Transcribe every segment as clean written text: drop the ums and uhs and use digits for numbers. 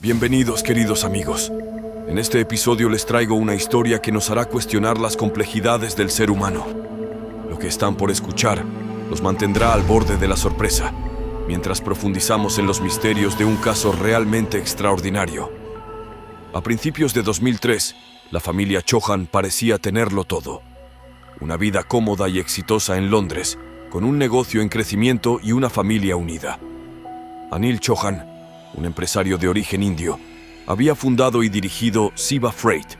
Bienvenidos, queridos amigos. En este episodio les traigo una historia que nos hará cuestionar las complejidades del ser humano. Lo que están por escuchar los mantendrá al borde de la sorpresa, mientras profundizamos en los misterios de un caso realmente extraordinario. A principios de 2003, la familia Chauhan parecía tenerlo todo. Una vida cómoda y exitosa en Londres, con un negocio en crecimiento y una familia unida. Anil Chauhan, un empresario de origen indio, había fundado y dirigido Siva Freight,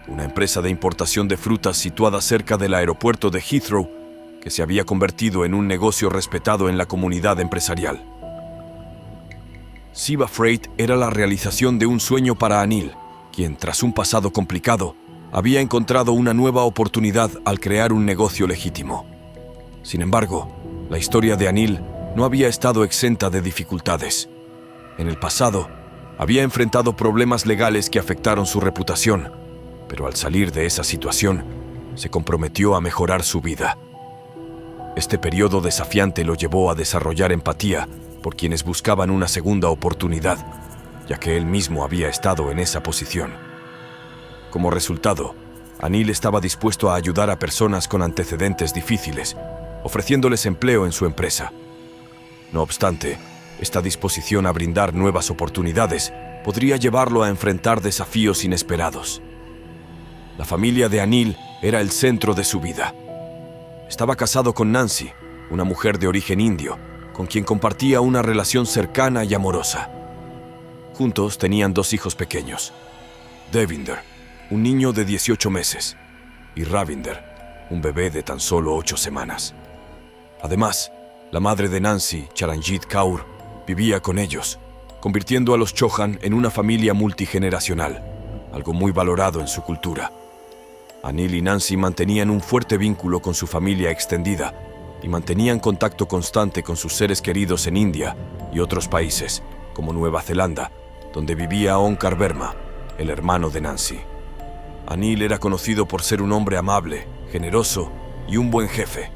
una empresa de importación de frutas situada cerca del aeropuerto de Heathrow, que se había convertido en un negocio respetado en la comunidad empresarial. Siva Freight era la realización de un sueño para Anil, quien, tras un pasado complicado, había encontrado una nueva oportunidad al crear un negocio legítimo. Sin embargo, la historia de Anil no había estado exenta de dificultades. En el pasado, había enfrentado problemas legales que afectaron su reputación, pero al salir de esa situación, se comprometió a mejorar su vida. Este periodo desafiante lo llevó a desarrollar empatía por quienes buscaban una segunda oportunidad, ya que él mismo había estado en esa posición. Como resultado, Anil estaba dispuesto a ayudar a personas con antecedentes difíciles, ofreciéndoles empleo en su empresa. No obstante, esta disposición a brindar nuevas oportunidades podría llevarlo a enfrentar desafíos inesperados. La familia de Anil era el centro de su vida. Estaba casado con Nancy, una mujer de origen indio, con quien compartía una relación cercana y amorosa. Juntos tenían 2 hijos pequeños: Devinder, un niño de 18 meses, y Ravinder, un bebé de tan solo 8 semanas. Además, la madre de Nancy, Charanjit Kaur, vivía con ellos, convirtiendo a los Chauhan en una familia multigeneracional, algo muy valorado en su cultura. Anil y Nancy mantenían un fuerte vínculo con su familia extendida y mantenían contacto constante con sus seres queridos en India y otros países, como Nueva Zelanda, donde vivía Onkar Verma, el hermano de Nancy. Anil era conocido por ser un hombre amable, generoso y un buen jefe.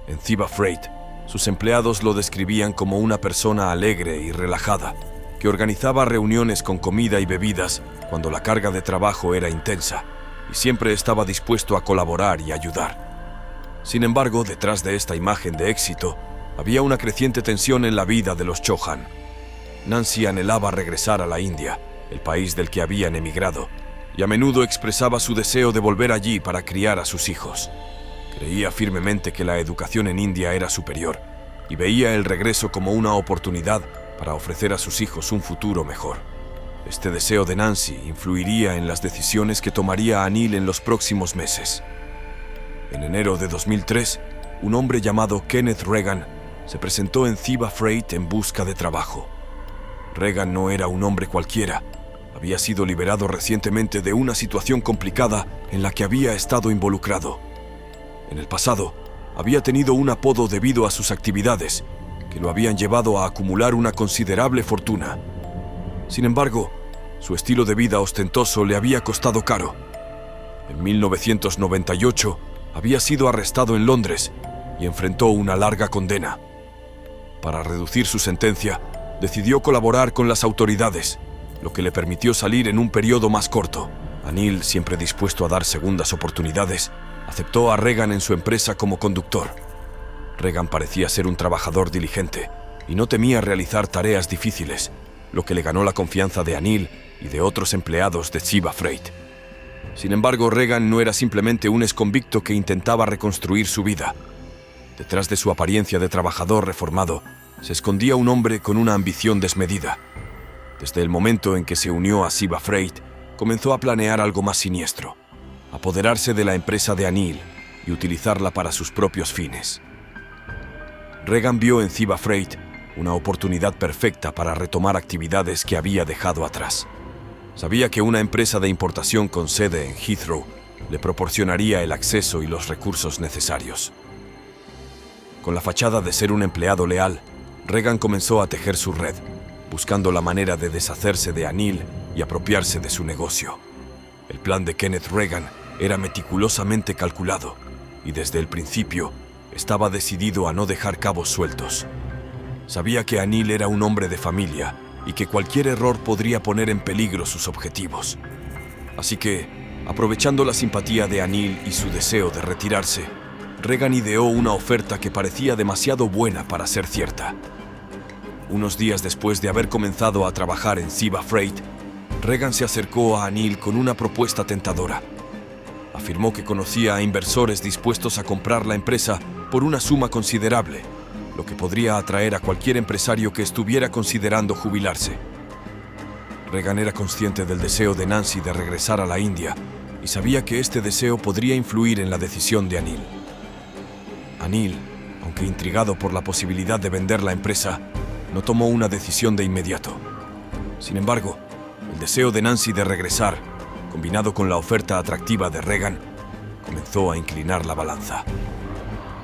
En Siva Freight, sus empleados lo describían como una persona alegre y relajada, que organizaba reuniones con comida y bebidas cuando la carga de trabajo era intensa, y siempre estaba dispuesto a colaborar y ayudar. Sin embargo, detrás de esta imagen de éxito, había una creciente tensión en la vida de los Chauhan. Nancy anhelaba regresar a la India, el país del que habían emigrado, y a menudo expresaba su deseo de volver allí para criar a sus hijos. Creía firmemente que la educación en India era superior y veía el regreso como una oportunidad para ofrecer a sus hijos un futuro mejor. Este deseo de Nancy influiría en las decisiones que tomaría Anil en los próximos meses. En enero de 2003, un hombre llamado Kenneth Regan se presentó en Siva Freight en busca de trabajo. Regan no era un hombre cualquiera. Había sido liberado recientemente de una situación complicada en la que había estado involucrado. En el pasado, había tenido un apodo debido a sus actividades, que lo habían llevado a acumular una considerable fortuna. Sin embargo, su estilo de vida ostentoso le había costado caro. En 1998, había sido arrestado en Londres y enfrentó una larga condena. Para reducir su sentencia, decidió colaborar con las autoridades, lo que le permitió salir en un periodo más corto. Anil, siempre dispuesto a dar segundas oportunidades, aceptó a Regan en su empresa como conductor. Regan parecía ser un trabajador diligente y no temía realizar tareas difíciles, lo que le ganó la confianza de Anil y de otros empleados de Siva Freight. Sin embargo, Regan no era simplemente un exconvicto que intentaba reconstruir su vida. Detrás de su apariencia de trabajador reformado, se escondía un hombre con una ambición desmedida. Desde el momento en que se unió a Siva Freight, comenzó a planear algo más siniestro: apoderarse de la empresa de Anil y utilizarla para sus propios fines. Regan vio en Siva Freight una oportunidad perfecta para retomar actividades que había dejado atrás. Sabía que una empresa de importación con sede en Heathrow le proporcionaría el acceso y los recursos necesarios. Con la fachada de ser un empleado leal, Regan comenzó a tejer su red, buscando la manera de deshacerse de Anil y apropiarse de su negocio. El plan de Kenneth Regan era meticulosamente calculado y desde el principio estaba decidido a no dejar cabos sueltos. Sabía que Anil era un hombre de familia y que cualquier error podría poner en peligro sus objetivos. Así que, aprovechando la simpatía de Anil y su deseo de retirarse, Regan ideó una oferta que parecía demasiado buena para ser cierta. Unos días después de haber comenzado a trabajar en Ziva Freight, Regan se acercó a Anil con una propuesta tentadora. Afirmó que conocía a inversores dispuestos a comprar la empresa por una suma considerable, lo que podría atraer a cualquier empresario que estuviera considerando jubilarse. Regan era consciente del deseo de Nancy de regresar a la India y sabía que este deseo podría influir en la decisión de Anil. Anil, aunque intrigado por la posibilidad de vender la empresa, no tomó una decisión de inmediato. Sin embargo, el deseo de Nancy de regresar, combinado con la oferta atractiva de Regan, comenzó a inclinar la balanza.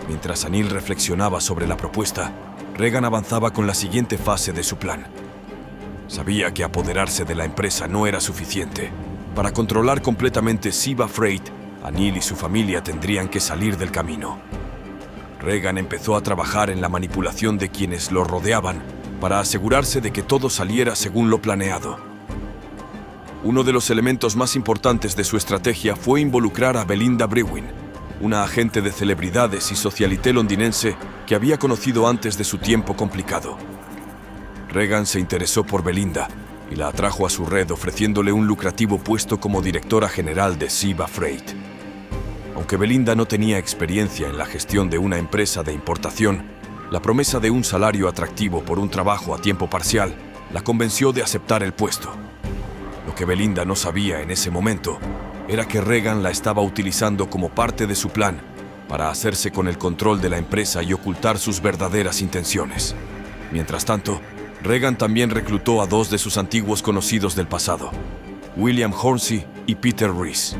Mientras Anil reflexionaba sobre la propuesta, Regan avanzaba con la siguiente fase de su plan. Sabía que apoderarse de la empresa no era suficiente. Para controlar completamente Ziva Freight, Anil y su familia tendrían que salir del camino. Regan empezó a trabajar en la manipulación de quienes lo rodeaban para asegurarse de que todo saliera según lo planeado. Uno de los elementos más importantes de su estrategia fue involucrar a Belinda Brewin, una agente de celebridades y socialité londinense que había conocido antes de su tiempo complicado. Regan se interesó por Belinda y la atrajo a su red ofreciéndole un lucrativo puesto como directora general de Ziva Freight. Aunque Belinda no tenía experiencia en la gestión de una empresa de importación, la promesa de un salario atractivo por un trabajo a tiempo parcial la convenció de aceptar el puesto. Lo que Belinda no sabía en ese momento era que Regan la estaba utilizando como parte de su plan para hacerse con el control de la empresa y ocultar sus verdaderas intenciones. Mientras tanto, Regan también reclutó a dos de sus antiguos conocidos del pasado, William Hornsey y Peter Rees.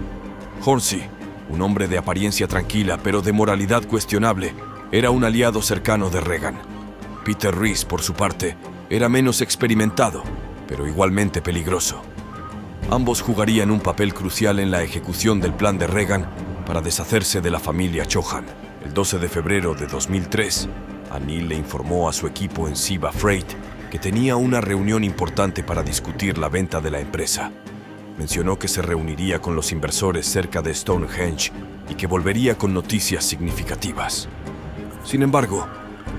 Hornsey, un hombre de apariencia tranquila pero de moralidad cuestionable, era un aliado cercano de Regan. Peter Rees, por su parte, era menos experimentado, pero igualmente peligroso. Ambos jugarían un papel crucial en la ejecución del plan de Regan para deshacerse de la familia Chauhan. El 12 de febrero de 2003, Anil le informó a su equipo en Ziva Freight que tenía una reunión importante para discutir la venta de la empresa. Mencionó que se reuniría con los inversores cerca de Stonehenge y que volvería con noticias significativas. Sin embargo,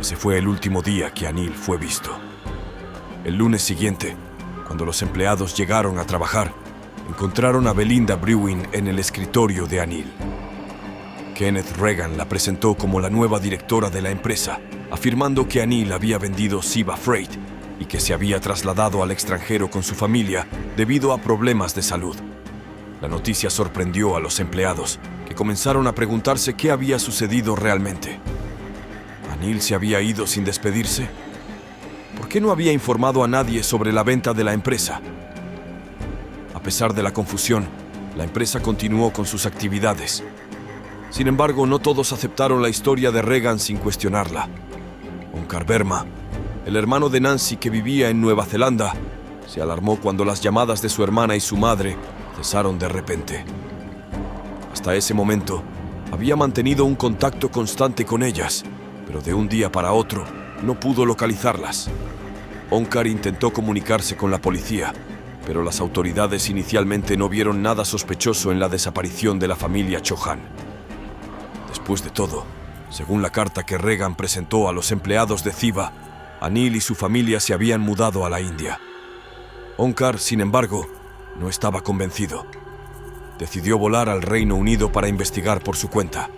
ese fue el último día que Anil fue visto. El lunes siguiente, cuando los empleados llegaron a trabajar, encontraron a Belinda Brewin en el escritorio de Anil. Kenneth Regan la presentó como la nueva directora de la empresa, afirmando que Anil había vendido Ziva Freight y que se había trasladado al extranjero con su familia debido a problemas de salud. La noticia sorprendió a los empleados, que comenzaron a preguntarse qué había sucedido realmente. ¿Anil se había ido sin despedirse? ¿Por qué no había informado a nadie sobre la venta de la empresa? A pesar de la confusión, la empresa continuó con sus actividades. Sin embargo, no todos aceptaron la historia de Regan sin cuestionarla. Onkar Verma, el hermano de Nancy que vivía en Nueva Zelanda, se alarmó cuando las llamadas de su hermana y su madre cesaron de repente. Hasta ese momento, había mantenido un contacto constante con ellas, pero de un día para otro no pudo localizarlas. Onkar intentó comunicarse con la policía, pero las autoridades inicialmente no vieron nada sospechoso en la desaparición de la familia Chauhan. Después de todo, según la carta que Regan presentó a los empleados de Ziva, Anil y su familia se habían mudado a la India. Onkar, sin embargo, no estaba convencido. Decidió volar al Reino Unido para investigar por su cuenta.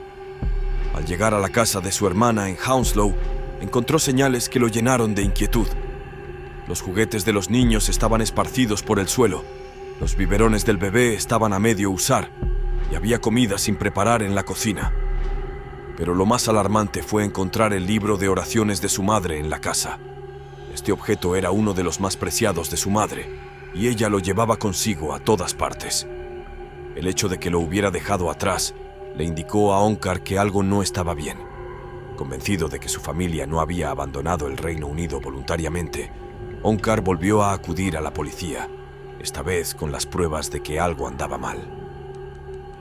Al llegar a la casa de su hermana en Hounslow, encontró señales que lo llenaron de inquietud. Los juguetes de los niños estaban esparcidos por el suelo, los biberones del bebé estaban a medio usar y había comida sin preparar en la cocina. Pero lo más alarmante fue encontrar el libro de oraciones de su madre en la casa. Este objeto era uno de los más preciados de su madre, y ella lo llevaba consigo a todas partes. El hecho de que lo hubiera dejado atrás le indicó a Onkar que algo no estaba bien. Convencido de que su familia no había abandonado el Reino Unido voluntariamente, Onkar volvió a acudir a la policía, esta vez con las pruebas de que algo andaba mal.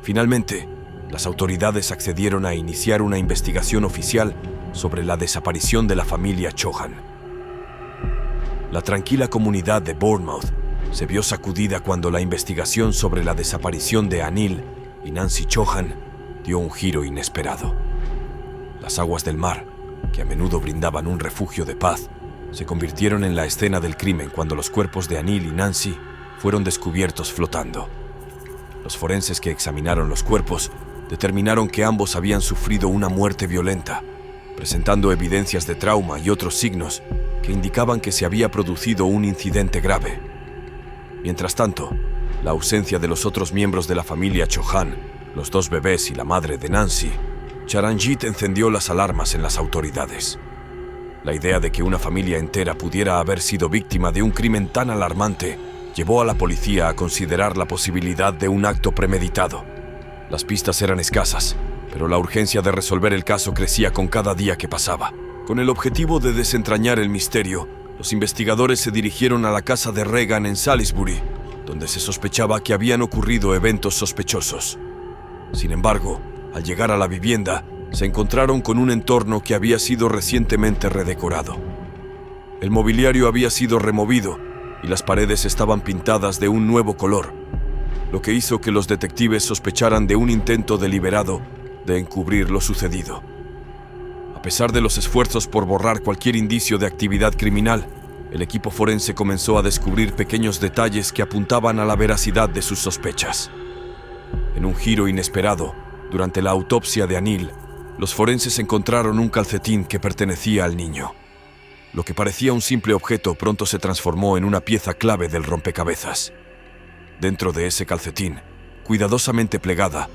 Finalmente, las autoridades accedieron a iniciar una investigación oficial sobre la desaparición de la familia Chauhan. La tranquila comunidad de Bournemouth se vio sacudida cuando la investigación sobre la desaparición de Anil y Nancy Chohan dio un giro inesperado. Las aguas del mar, que a menudo brindaban un refugio de paz, se convirtieron en la escena del crimen cuando los cuerpos de Anil y Nancy fueron descubiertos flotando. Los forenses que examinaron los cuerpos determinaron que ambos habían sufrido una muerte violenta, presentando evidencias de trauma y otros signos que indicaban que se había producido un incidente grave. Mientras tanto, la ausencia de los otros miembros de la familia Chohan, los dos bebés y la madre de Nancy, Charanjit encendió las alarmas en las autoridades. La idea de que una familia entera pudiera haber sido víctima de un crimen tan alarmante llevó a la policía a considerar la posibilidad de un acto premeditado. Las pistas eran escasas, pero la urgencia de resolver el caso crecía con cada día que pasaba. Con el objetivo de desentrañar el misterio, los investigadores se dirigieron a la casa de Regan en Salisbury, donde se sospechaba que habían ocurrido eventos sospechosos. Sin embargo, al llegar a la vivienda, se encontraron con un entorno que había sido recientemente redecorado. El mobiliario había sido removido y las paredes estaban pintadas de un nuevo color, lo que hizo que los detectives sospecharan de un intento deliberado de encubrir lo sucedido. A pesar de los esfuerzos por borrar cualquier indicio de actividad criminal, el equipo forense comenzó a descubrir pequeños detalles que apuntaban a la veracidad de sus sospechas. En un giro inesperado, durante la autopsia de Anil, los forenses encontraron un calcetín que pertenecía al niño. Lo que parecía un simple objeto pronto se transformó en una pieza clave del rompecabezas. Dentro de ese calcetín, cuidadosamente plegada,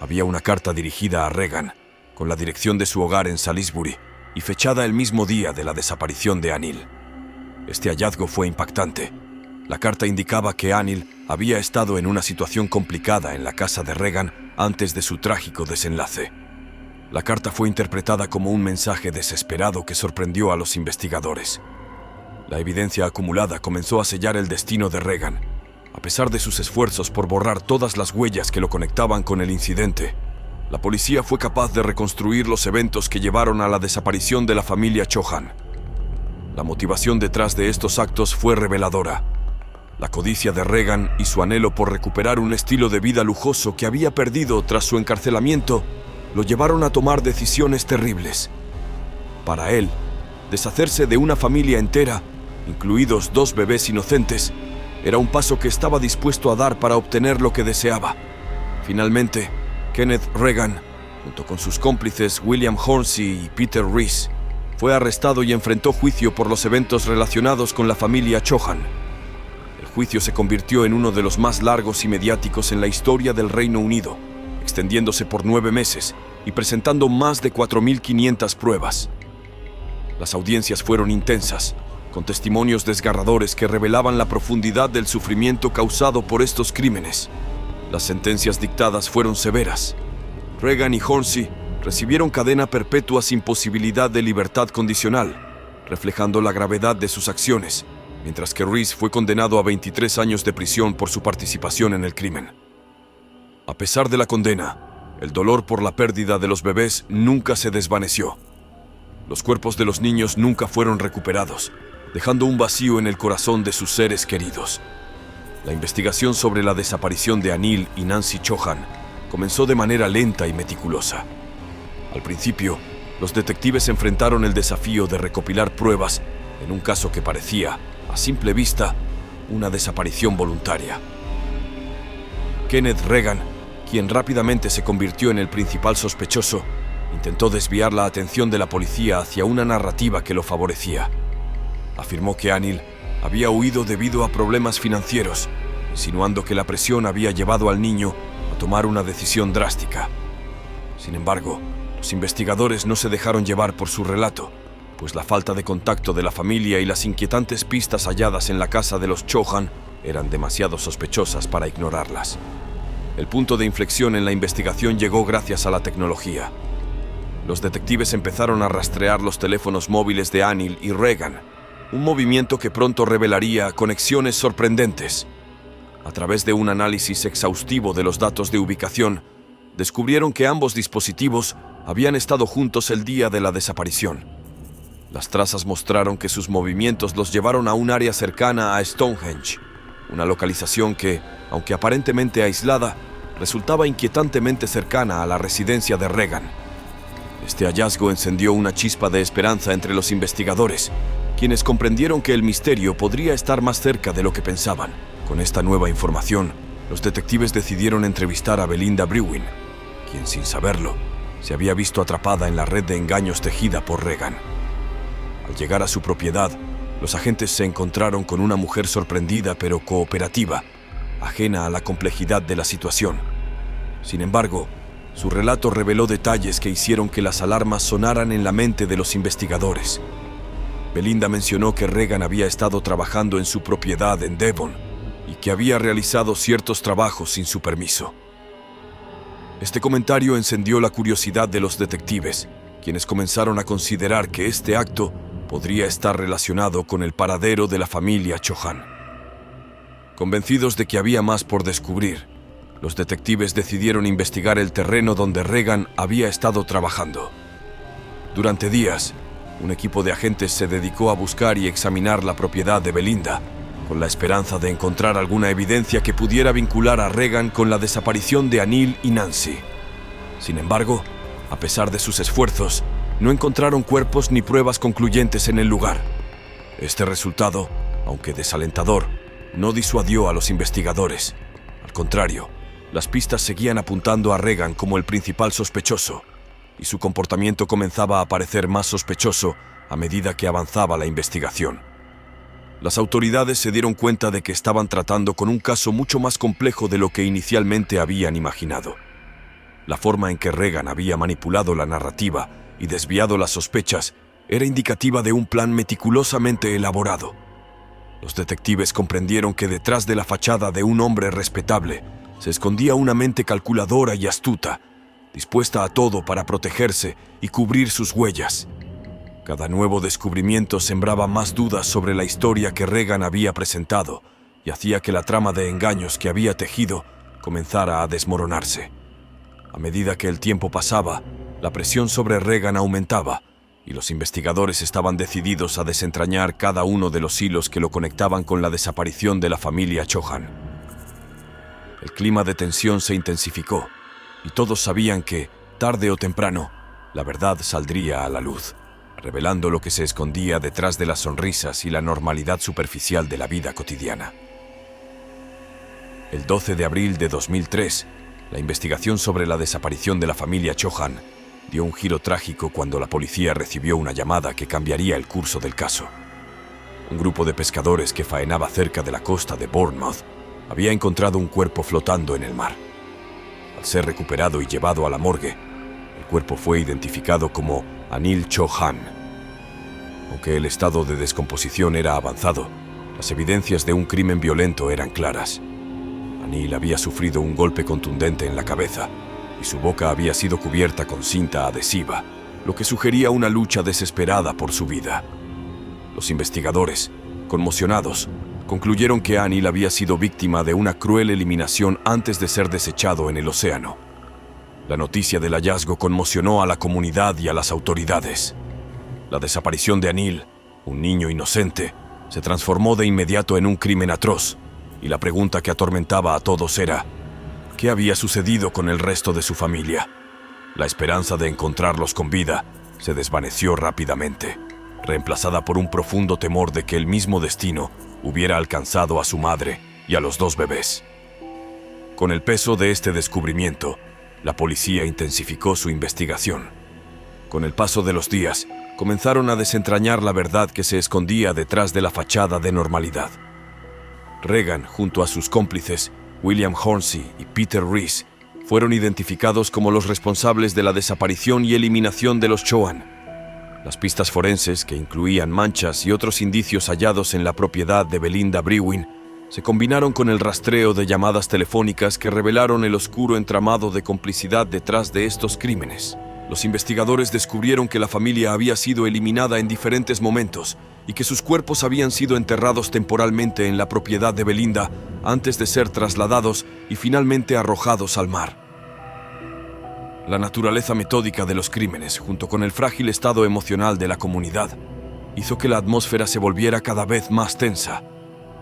había una carta dirigida a Regan, con la dirección de su hogar en Salisbury y fechada el mismo día de la desaparición de Anil. Este hallazgo fue impactante. La carta indicaba que Anil había estado en una situación complicada en la casa de Regan antes de su trágico desenlace. La carta fue interpretada como un mensaje desesperado que sorprendió a los investigadores. La evidencia acumulada comenzó a sellar el destino de Regan. A pesar de sus esfuerzos por borrar todas las huellas que lo conectaban con el incidente, la policía fue capaz de reconstruir los eventos que llevaron a la desaparición de la familia Chohan. La motivación detrás de estos actos fue reveladora. La codicia de Regan y su anhelo por recuperar un estilo de vida lujoso que había perdido tras su encarcelamiento lo llevaron a tomar decisiones terribles. Para él, deshacerse de una familia entera, incluidos 2 bebés inocentes, era un paso que estaba dispuesto a dar para obtener lo que deseaba. Finalmente, Kenneth Regan, junto con sus cómplices William Hornsey y Peter Rees, fue arrestado y enfrentó juicio por los eventos relacionados con la familia Chohan. El juicio se convirtió en uno de los más largos y mediáticos en la historia del Reino Unido, extendiéndose por 9 meses y presentando más de 4.500 pruebas. Las audiencias fueron intensas, con testimonios desgarradores que revelaban la profundidad del sufrimiento causado por estos crímenes. Las sentencias dictadas fueron severas. Regan y Hornsey recibieron cadena perpetua sin posibilidad de libertad condicional, reflejando la gravedad de sus acciones, mientras que Rees fue condenado a 23 años de prisión por su participación en el crimen. A pesar de la condena, el dolor por la pérdida de los bebés nunca se desvaneció. Los cuerpos de los niños nunca fueron recuperados, dejando un vacío en el corazón de sus seres queridos. La investigación sobre la desaparición de Anil y Nancy Chohan comenzó de manera lenta y meticulosa. Al principio, los detectives enfrentaron el desafío de recopilar pruebas en un caso que parecía, a simple vista, una desaparición voluntaria. Kenneth Regan, quien rápidamente se convirtió en el principal sospechoso, intentó desviar la atención de la policía hacia una narrativa que lo favorecía. Afirmó que Anil había huido debido a problemas financieros, insinuando que la presión había llevado al niño a tomar una decisión drástica. Sin embargo, los investigadores no se dejaron llevar por su relato, pues la falta de contacto de la familia y las inquietantes pistas halladas en la casa de los Chohan eran demasiado sospechosas para ignorarlas. El punto de inflexión en la investigación llegó gracias a la tecnología. Los detectives empezaron a rastrear los teléfonos móviles de Anil y Regan, un movimiento que pronto revelaría conexiones sorprendentes. A través de un análisis exhaustivo de los datos de ubicación, descubrieron que ambos dispositivos habían estado juntos el día de la desaparición. Las trazas mostraron que sus movimientos los llevaron a un área cercana a Stonehenge, una localización que, aunque aparentemente aislada, resultaba inquietantemente cercana a la residencia de Regan. Este hallazgo encendió una chispa de esperanza entre los investigadores, quienes comprendieron que el misterio podría estar más cerca de lo que pensaban. Con esta nueva información, los detectives decidieron entrevistar a Belinda Brewin, quien, sin saberlo, se había visto atrapada en la red de engaños tejida por Regan. Al llegar a su propiedad, los agentes se encontraron con una mujer sorprendida pero cooperativa, ajena a la complejidad de la situación. Sin embargo, su relato reveló detalles que hicieron que las alarmas sonaran en la mente de los investigadores. Belinda mencionó que Regan había estado trabajando en su propiedad en Devon y que había realizado ciertos trabajos sin su permiso. Este comentario encendió la curiosidad de los detectives, quienes comenzaron a considerar que este acto podría estar relacionado con el paradero de la familia Chohan. Convencidos de que había más por descubrir, los detectives decidieron investigar el terreno donde Regan había estado trabajando. Durante días, un equipo de agentes se dedicó a buscar y examinar la propiedad de Belinda, con la esperanza de encontrar alguna evidencia que pudiera vincular a Regan con la desaparición de Anil y Nancy. Sin embargo, a pesar de sus esfuerzos, no encontraron cuerpos ni pruebas concluyentes en el lugar. Este resultado, aunque desalentador, no disuadió a los investigadores. Al contrario, las pistas seguían apuntando a Regan como el principal sospechoso, y su comportamiento comenzaba a parecer más sospechoso a medida que avanzaba la investigación. Las autoridades se dieron cuenta de que estaban tratando con un caso mucho más complejo de lo que inicialmente habían imaginado. La forma en que Regan había manipulado la narrativa y desviado las sospechas era indicativa de un plan meticulosamente elaborado. Los detectives comprendieron que detrás de la fachada de un hombre respetable se escondía una mente calculadora y astuta, dispuesta a todo para protegerse y cubrir sus huellas. Cada nuevo descubrimiento sembraba más dudas sobre la historia que Regan había presentado y hacía que la trama de engaños que había tejido comenzara a desmoronarse. A medida que el tiempo pasaba, la presión sobre Regan aumentaba y los investigadores estaban decididos a desentrañar cada uno de los hilos que lo conectaban con la desaparición de la familia Chohan. El clima de tensión se intensificó y todos sabían que, tarde o temprano, la verdad saldría a la luz, revelando lo que se escondía detrás de las sonrisas y la normalidad superficial de la vida cotidiana. El 12 de abril de 2003, la investigación sobre la desaparición de la familia Chohan dio un giro trágico cuando la policía recibió una llamada que cambiaría el curso del caso. Un grupo de pescadores que faenaba cerca de la costa de Bournemouth había encontrado un cuerpo flotando en el mar. Al ser recuperado y llevado a la morgue, el cuerpo fue identificado como Anil Chohan. Aunque el estado de descomposición era avanzado, las evidencias de un crimen violento eran claras. Anil había sufrido un golpe contundente en la cabeza y su boca había sido cubierta con cinta adhesiva, lo que sugería una lucha desesperada por su vida. Los investigadores, conmocionados, concluyeron que Anil había sido víctima de una cruel eliminación antes de ser desechado en el océano. La noticia del hallazgo conmocionó a la comunidad y a las autoridades. La desaparición de Anil, un niño inocente, se transformó de inmediato en un crimen atroz, y la pregunta que atormentaba a todos era: ¿qué había sucedido con el resto de su familia? La esperanza de encontrarlos con vida se desvaneció rápidamente, reemplazada por un profundo temor de que el mismo destino hubiera alcanzado a su madre y a los dos bebés. Con el peso de este descubrimiento, la policía intensificó su investigación. Con el paso de los días, comenzaron a desentrañar la verdad que se escondía detrás de la fachada de normalidad. Regan, junto a sus cómplices, William Hornsey y Peter Rees, fueron identificados como los responsables de la desaparición y eliminación de los Chohan. Las pistas forenses, que incluían manchas y otros indicios hallados en la propiedad de Belinda Brewin, se combinaron con el rastreo de llamadas telefónicas que revelaron el oscuro entramado de complicidad detrás de estos crímenes. Los investigadores descubrieron que la familia había sido eliminada en diferentes momentos y que sus cuerpos habían sido enterrados temporalmente en la propiedad de Belinda antes de ser trasladados y finalmente arrojados al mar. La naturaleza metódica de los crímenes, junto con el frágil estado emocional de la comunidad, hizo que la atmósfera se volviera cada vez más tensa.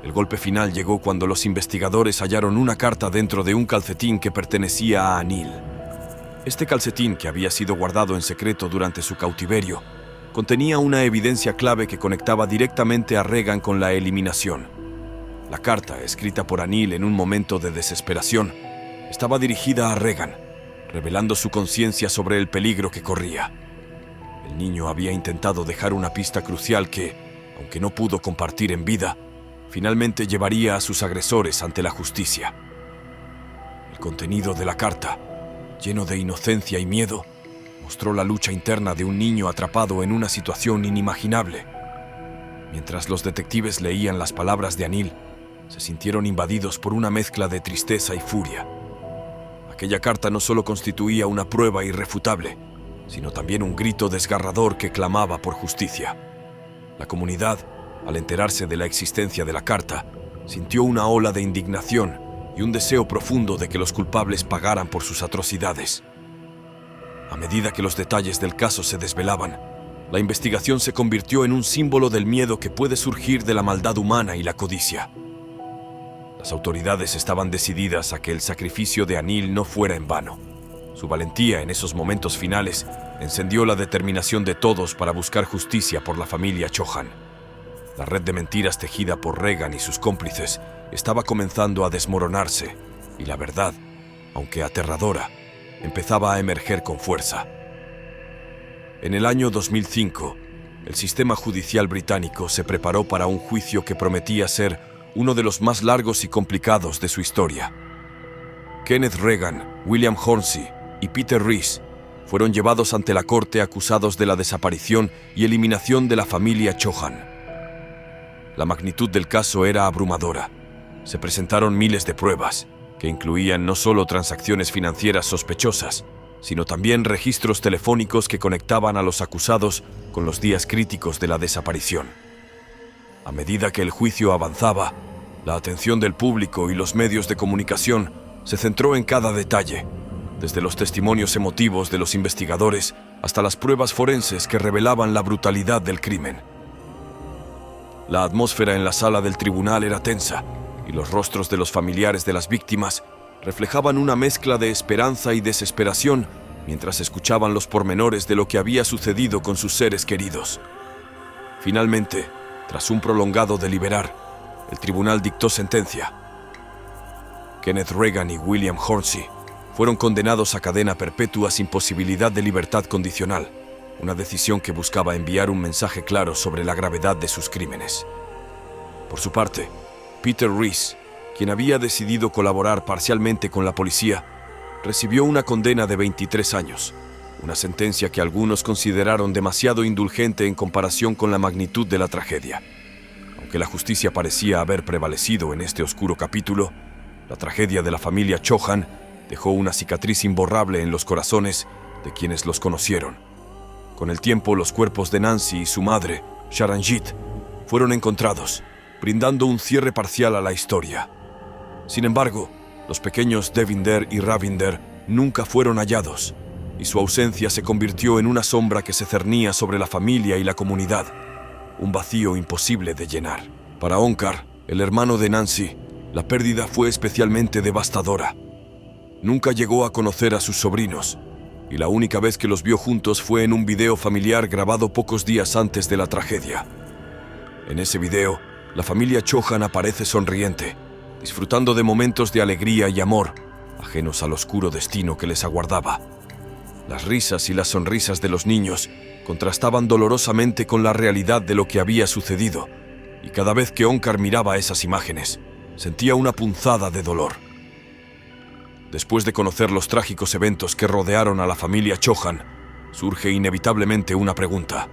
El golpe final llegó cuando los investigadores hallaron una carta dentro de un calcetín que pertenecía a Anil. Este calcetín, que había sido guardado en secreto durante su cautiverio, contenía una evidencia clave que conectaba directamente a Regan con la eliminación. La carta, escrita por Anil en un momento de desesperación, estaba dirigida a Regan, revelando su conciencia sobre el peligro que corría. El niño había intentado dejar una pista crucial que, aunque no pudo compartir en vida, finalmente llevaría a sus agresores ante la justicia. El contenido de la carta, lleno de inocencia y miedo, mostró la lucha interna de un niño atrapado en una situación inimaginable. Mientras los detectives leían las palabras de Anil, se sintieron invadidos por una mezcla de tristeza y furia. Aquella carta no solo constituía una prueba irrefutable, sino también un grito desgarrador que clamaba por justicia. La comunidad, al enterarse de la existencia de la carta, sintió una ola de indignación y un deseo profundo de que los culpables pagaran por sus atrocidades. A medida que los detalles del caso se desvelaban, la investigación se convirtió en un símbolo del miedo que puede surgir de la maldad humana y la codicia. Las autoridades estaban decididas a que el sacrificio de Anil no fuera en vano. Su valentía en esos momentos finales encendió la determinación de todos para buscar justicia por la familia Chauhan. La red de mentiras tejida por Regan y sus cómplices estaba comenzando a desmoronarse, y la verdad, aunque aterradora, empezaba a emerger con fuerza. En el año 2005, el sistema judicial británico se preparó para un juicio que prometía ser uno de los más largos y complicados de su historia. Kenneth Regan, William Hornsey y Peter Rees fueron llevados ante la corte acusados de la desaparición y eliminación de la familia Chauhan. La magnitud del caso era abrumadora. Se presentaron miles de pruebas, que incluían no solo transacciones financieras sospechosas, sino también registros telefónicos que conectaban a los acusados con los días críticos de la desaparición. A medida que el juicio avanzaba, la atención del público y los medios de comunicación se centró en cada detalle, desde los testimonios emotivos de los investigadores hasta las pruebas forenses que revelaban la brutalidad del crimen. La atmósfera en la sala del tribunal era tensa, y los rostros de los familiares de las víctimas reflejaban una mezcla de esperanza y desesperación mientras escuchaban los pormenores de lo que había sucedido con sus seres queridos. Finalmente, tras un prolongado deliberar, el tribunal dictó sentencia. Kenneth Regan y William Hornsey fueron condenados a cadena perpetua sin posibilidad de libertad condicional, una decisión que buscaba enviar un mensaje claro sobre la gravedad de sus crímenes. Por su parte, Peter Rees, quien había decidido colaborar parcialmente con la policía, recibió una condena de 23 años, una sentencia que algunos consideraron demasiado indulgente en comparación con la magnitud de la tragedia. Aunque la justicia parecía haber prevalecido en este oscuro capítulo, la tragedia de la familia Chauhan dejó una cicatriz imborrable en los corazones de quienes los conocieron. Con el tiempo, los cuerpos de Nancy y su madre, Sharanjit, fueron encontrados, brindando un cierre parcial a la historia. Sin embargo, los pequeños Devinder y Ravinder nunca fueron hallados, y su ausencia se convirtió en una sombra que se cernía sobre la familia y la comunidad, un vacío imposible de llenar. Para Onkar, el hermano de Nancy, la pérdida fue especialmente devastadora. Nunca llegó a conocer a sus sobrinos, y la única vez que los vio juntos fue en un video familiar grabado pocos días antes de la tragedia. En ese video, la familia Chauhan aparece sonriente, disfrutando de momentos de alegría y amor, ajenos al oscuro destino que les aguardaba. Las risas y las sonrisas de los niños contrastaban dolorosamente con la realidad de lo que había sucedido, y cada vez que Onkar miraba esas imágenes, sentía una punzada de dolor. Después de conocer los trágicos eventos que rodearon a la familia Chauhan, surge inevitablemente una pregunta.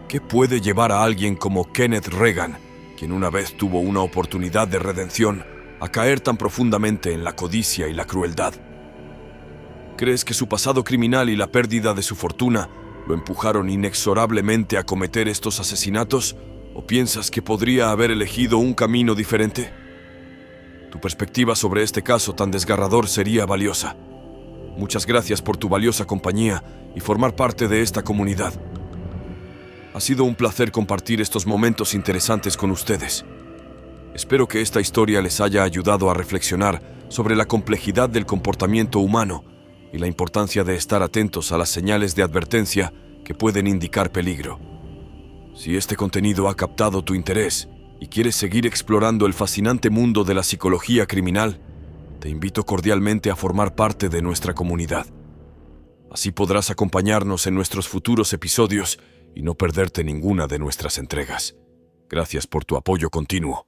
¿Qué puede llevar a alguien como Kenneth Regan, quien una vez tuvo una oportunidad de redención, a caer tan profundamente en la codicia y la crueldad? ¿Crees que su pasado criminal y la pérdida de su fortuna lo empujaron inexorablemente a cometer estos asesinatos? ¿O piensas que podría haber elegido un camino diferente? Tu perspectiva sobre este caso tan desgarrador sería valiosa. Muchas gracias por tu valiosa compañía y formar parte de esta comunidad. Ha sido un placer compartir estos momentos interesantes con ustedes. Espero que esta historia les haya ayudado a reflexionar sobre la complejidad del comportamiento humano y la importancia de estar atentos a las señales de advertencia que pueden indicar peligro. Si este contenido ha captado tu interés y quieres seguir explorando el fascinante mundo de la psicología criminal, te invito cordialmente a formar parte de nuestra comunidad. Así podrás acompañarnos en nuestros futuros episodios y no perderte ninguna de nuestras entregas. Gracias por tu apoyo continuo.